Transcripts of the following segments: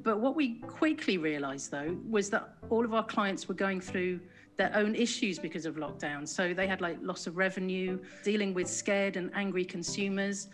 But what we quickly realized, though, was that all of our clients were going through their own issues because of lockdown. So they had loss of revenue, dealing with scared and angry consumers.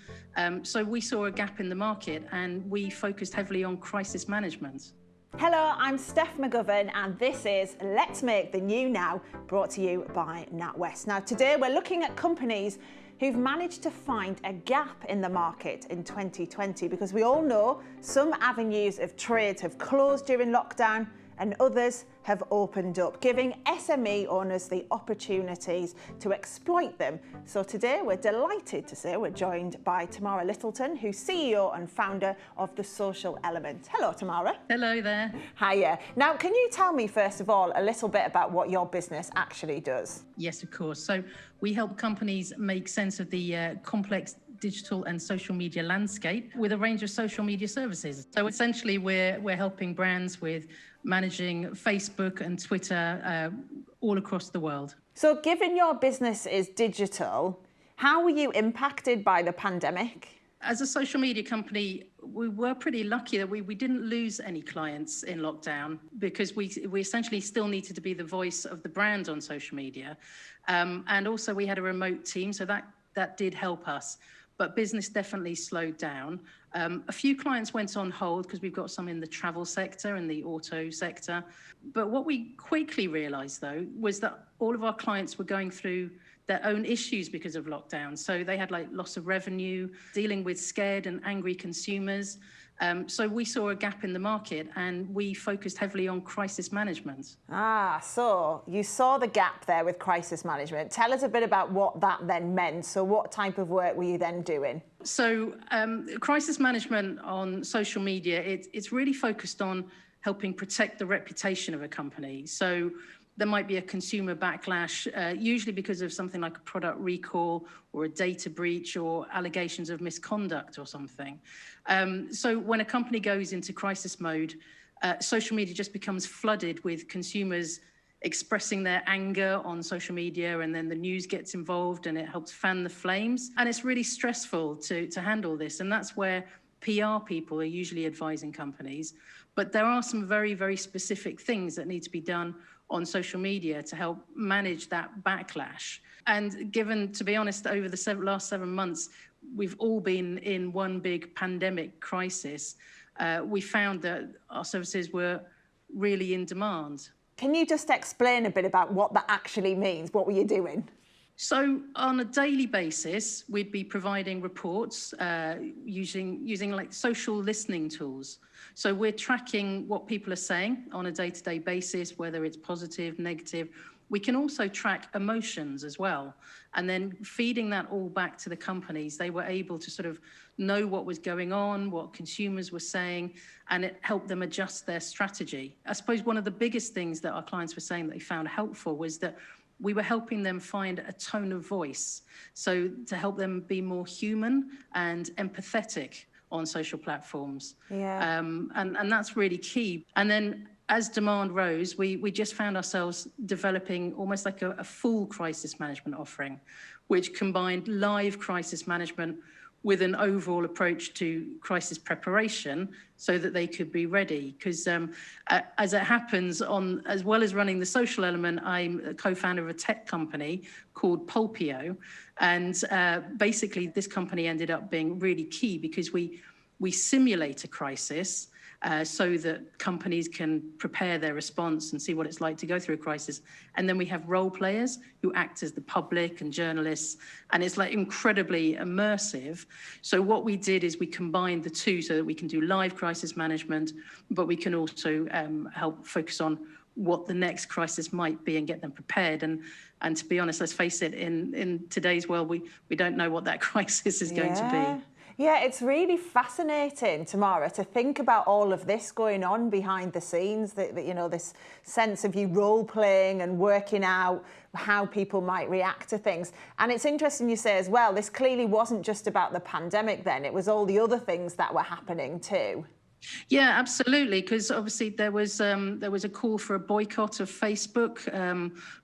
So we saw a gap in the market and we focused heavily on crisis management. Hello, I'm Steph McGovern and this is Let's Make the New Now, brought to you by NatWest. Now today we're looking at companies who've managed to find a gap in the market in 2020, because we all know some avenues of trade have closed during lockdown and others have opened up, giving SME owners the opportunities to exploit them. So today we're delighted to say we're joined by Tamara Littleton, who's CEO and founder of The Social Element. Hello, Tamara. Hello there. Hiya. Now, can you tell me, first of all, a little bit about what your business actually does? Yes, of course. So we help companies make sense of the complex digital and social media landscape with a range of social media services. So essentially we're helping brands with managing Facebook and Twitter all across the world. So given your business is digital, how were you impacted by the pandemic? As a social media company, we were pretty lucky that we didn't lose any clients in lockdown, because we essentially still needed to be the voice of the brand on social media. And also we had a remote team, so that did help us. But business definitely slowed down. A few clients went on hold because we've got some in the travel sector and the auto sector. But what we quickly realized, though, was that all of our clients were going through their own issues because of lockdown. So they had loss of revenue, dealing with scared and angry consumers. So we saw a gap in the market and we focused heavily on crisis management. So you saw the gap there with crisis management. Tell us a bit about what that then meant. So what type of work were you then doing? So crisis management on social media, it's really focused on helping protect the reputation of a company. So there might be a consumer backlash, usually because of something like a product recall or a data breach or allegations of misconduct or something. So when a company goes into crisis mode, social media just becomes flooded with consumers expressing their anger on social media, and then the news gets involved and it helps fan the flames. And it's really stressful to handle this. And that's where PR people are usually advising companies. But there are some very, very specific things that need to be done on social media to help manage that backlash. And given, to be honest, over the last 7 months, we've all been in one big pandemic crisis, we found that our services were really in demand. Can you just explain a bit about what that actually means? What were you doing? So on a daily basis, we'd be providing reports using social listening tools. So we're tracking what people are saying on a day-to-day basis, whether it's positive, negative. We can also track emotions as well. And then feeding that all back to the companies, they were able to sort of know what was going on, what consumers were saying, and it helped them adjust their strategy. I suppose one of the biggest things that our clients were saying that they found helpful was that we were helping them find a tone of voice. So to help them be more human and empathetic on social platforms. Yeah. And that's really key. And then as demand rose, we just found ourselves developing almost like a full crisis management offering, which combined live crisis management with an overall approach to crisis preparation so that they could be ready. Because as it happens, as well as running The Social Element, I'm a co-founder of a tech company called Pulpio. And basically this company ended up being really key because we simulate a crisis so that companies can prepare their response and see what it's like to go through a crisis. And then we have role players who act as the public and journalists, and it's incredibly immersive. So what we did is we combined the two so that we can do live crisis management, but we can also help focus on what the next crisis might be and get them prepared. And to be honest, let's face it, in today's world, we don't know what that crisis is going to be. Yeah, it's really fascinating, Tamara, to think about all of this going on behind the scenes, this sense of you role-playing and working out how people might react to things. And it's interesting you say as well, this clearly wasn't just about the pandemic then, it was all the other things that were happening too. Yeah, absolutely. Because obviously there was a call for a boycott of Facebook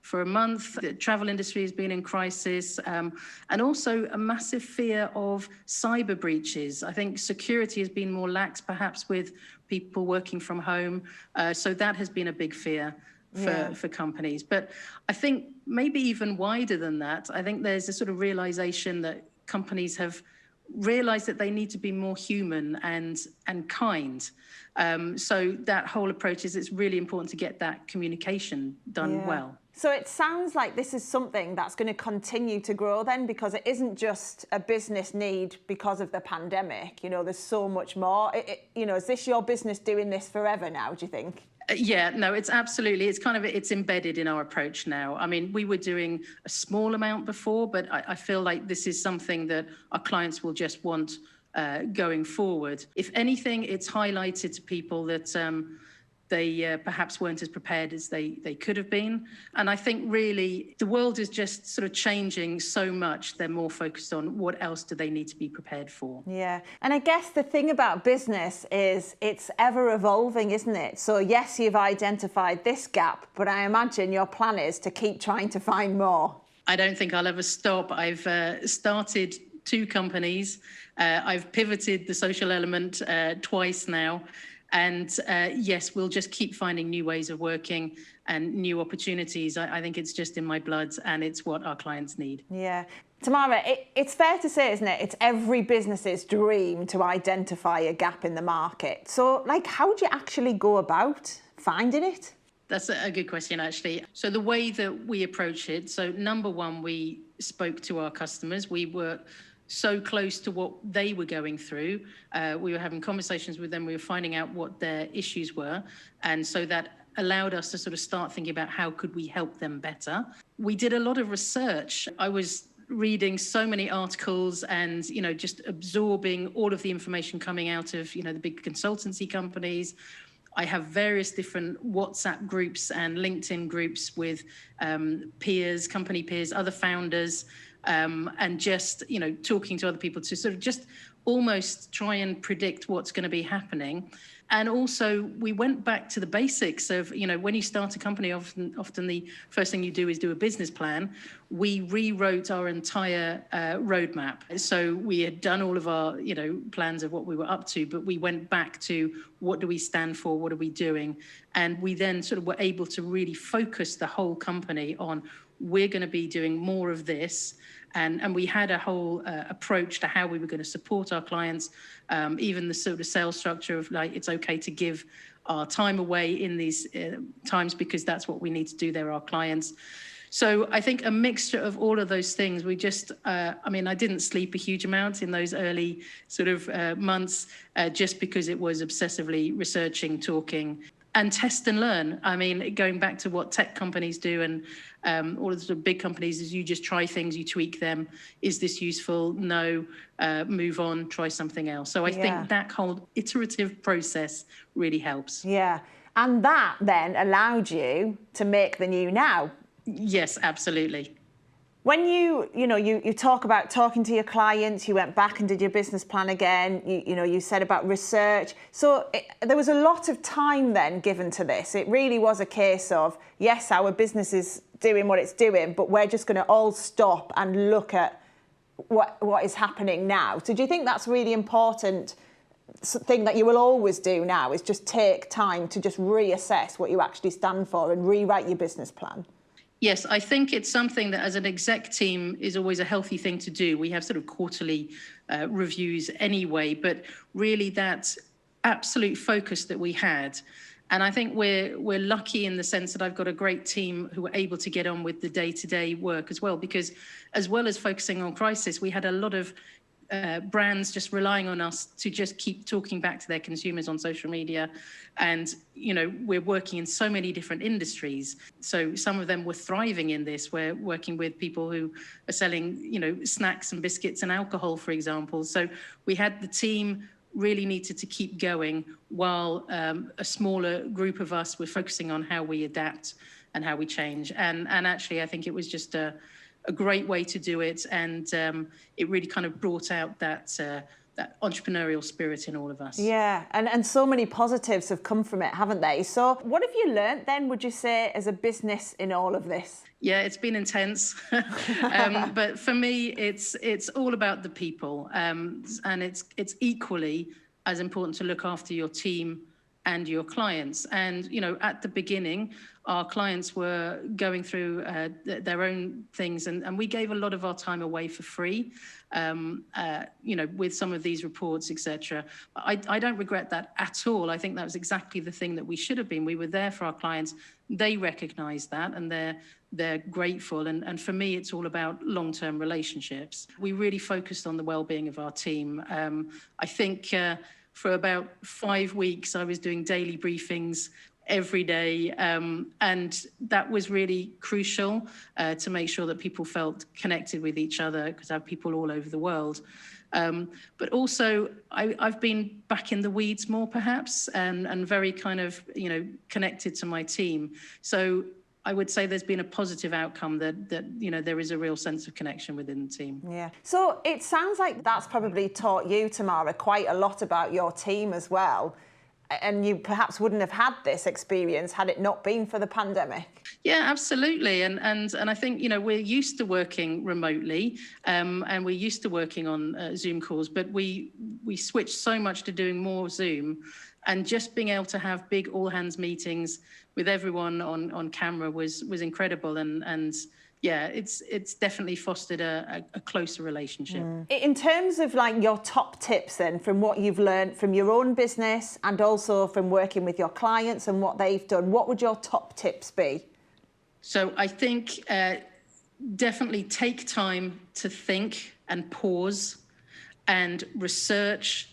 for a month. The travel industry has been in crisis, and also a massive fear of cyber breaches. I think security has been more lax, perhaps with people working from home. So that has been a big fear for companies. But I think maybe even wider than that, I think there's a sort of realization that companies have realize that they need to be more human and kind. So that whole approach is, it's really important to get that communication done well. So it sounds like this is something that's going to continue to grow then, because it isn't just a business need because of the pandemic. You know, there's so much more. You know, is this your business doing this forever now, do you think? Yeah, no, it's absolutely, it's embedded in our approach now. I mean, we were doing a small amount before, but I feel like this is something that our clients will just want going forward. If anything, it's highlighted to people that they perhaps weren't as prepared as they could have been. And I think really the world is just sort of changing so much. They're more focused on what else do they need to be prepared for. Yeah. And I guess the thing about business is it's ever evolving, isn't it? So yes, you've identified this gap, but I imagine your plan is to keep trying to find more. I don't think I'll ever stop. I've started 2 companies. I've pivoted the social element twice now. And yes, we'll just keep finding new ways of working and new opportunities. I think it's just in my blood, and it's what our clients need. Yeah. Tamara, it's fair to say, isn't it? It's every business's dream to identify a gap in the market. So, like, how do you actually go about finding it? That's a good question, actually. So the way that we approach it, so number one, we spoke to our customers. We were so close to what they were going through. We were having conversations with them. We were finding out what their issues were. And so that allowed us to sort of start thinking about how could we help them better. We did a lot of research. I was reading so many articles and, you know, just absorbing all of the information coming out of, you know, the big consultancy companies. I have various different WhatsApp groups and LinkedIn groups with peers, company peers, other founders, and just, you know, talking to other people to sort of just almost try and predict what's going to be happening. And also we went back to the basics of, you know, when you start a company, often the first thing you do is do a business plan. We rewrote our entire roadmap. So we had done all of our, you know, plans of what we were up to, but we went back to what do we stand for? What are we doing? And we then sort of were able to really focus the whole company on, we're going to be doing more of this. And we had a whole approach to how we were going to support our clients, even the sort of sales structure of, like, it's okay to give our time away in these times because that's what we need to do. They're our clients. So I think a mixture of all of those things. We just, I mean, I didn't sleep a huge amount in those early sort of months just because it was obsessively researching, talking, and test and learn. I mean, going back to what tech companies do and all of the sort of big companies is you just try things, you tweak them. Is this useful? No. Move on, try something else. So I think that whole iterative process really helps. Yeah. And that then allowed you to make the new now. Yes, absolutely. When you talk about talking to your clients, you went back and did your business plan again, you said about research. So there was a lot of time then given to this. It really was a case of, yes, our business is doing what it's doing, but we're just going to all stop and look at what is happening now. So do you think that's really important thing that you will always do now, is just take time to just reassess what you actually stand for and rewrite your business plan? Yes, I think it's something that as an exec team is always a healthy thing to do. We have sort of quarterly reviews anyway, but really that absolute focus that we had. And I think we're lucky in the sense that I've got a great team who were able to get on with the day-to-day work as well, because as well as focusing on crisis, we had a lot of brands just relying on us to just keep talking back to their consumers on social media. And, we're working in so many different industries. So some of them were thriving in this. We're working with people who are selling, snacks and biscuits and alcohol, for example. So we had the team really needed to keep going while a smaller group of us were focusing on how we adapt and how we change. And actually, I think it was just a great way to do it. And it really kind of brought out that that entrepreneurial spirit in all of us. Yeah, and so many positives have come from it, haven't they? So what have you learnt then, would you say, as a business in all of this? Yeah, it's been intense, but for me, it's all about the people, and it's equally as important to look after your team and your clients. And at the beginning, our clients were going through their own things, and we gave a lot of our time away for free, with some of these reports, etc. I don't regret that at all. I think that was exactly the thing that we should have been. We were there for our clients. They recognise that, and they're grateful. And for me, it's all about long-term relationships. We really focused on the well-being of our team. I think for about 5 weeks, I was doing daily briefings every day, and that was really crucial to make sure that people felt connected with each other, because I have people all over the world. But also, I've been back in the weeds more, perhaps, and very kind of, connected to my team. So I would say there's been a positive outcome that there is a real sense of connection within the team. Yeah. So it sounds like that's probably taught you, Tamara, quite a lot about your team as well. And you perhaps wouldn't have had this experience had it not been for the pandemic. Yeah, absolutely. And I think, we're used to working remotely, and we're used to working on Zoom calls, but we switched so much to doing more Zoom, and just being able to have big all hands meetings with everyone on camera was incredible. And yeah, it's definitely fostered a closer relationship. In terms of like your top tips then, from what you've learned from your own business and also from working with your clients and what they've done, what would your top tips be? So I think definitely take time to think and pause and research,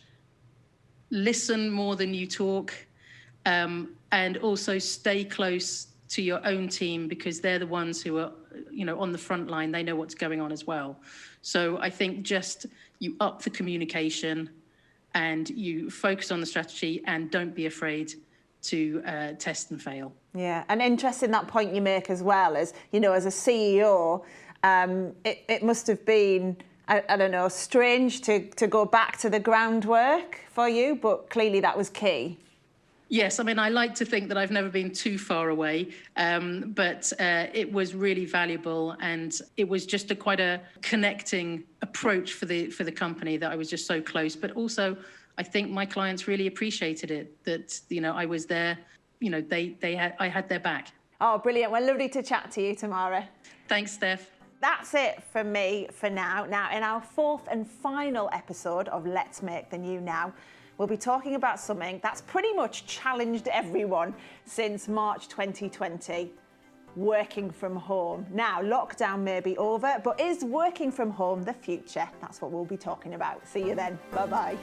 listen more than you talk, and also stay close to your own team, because they're the ones who are, on the front line. They know what's going on as well. So I think just you up the communication and you focus on the strategy, and don't be afraid to test and fail. Yeah, and interesting that point you make as well, as as a CEO, it must have been, I don't know, strange to go back to the groundwork for you, but clearly that was key. Yes, I mean, I like to think that I've never been too far away, but it was really valuable, and it was just quite a connecting approach for the company, that I was just so close. But also, I think my clients really appreciated it, that I was there. I had their back. Oh, brilliant! Well, lovely to chat to you, Tamara. Thanks, Steph. That's it from me for now. Now, in our fourth and final episode of Let's Make the New Now, we'll be talking about something that's pretty much challenged everyone since March 2020, working from home. Now, lockdown may be over, but is working from home the future? That's what we'll be talking about. See you then. Bye-bye.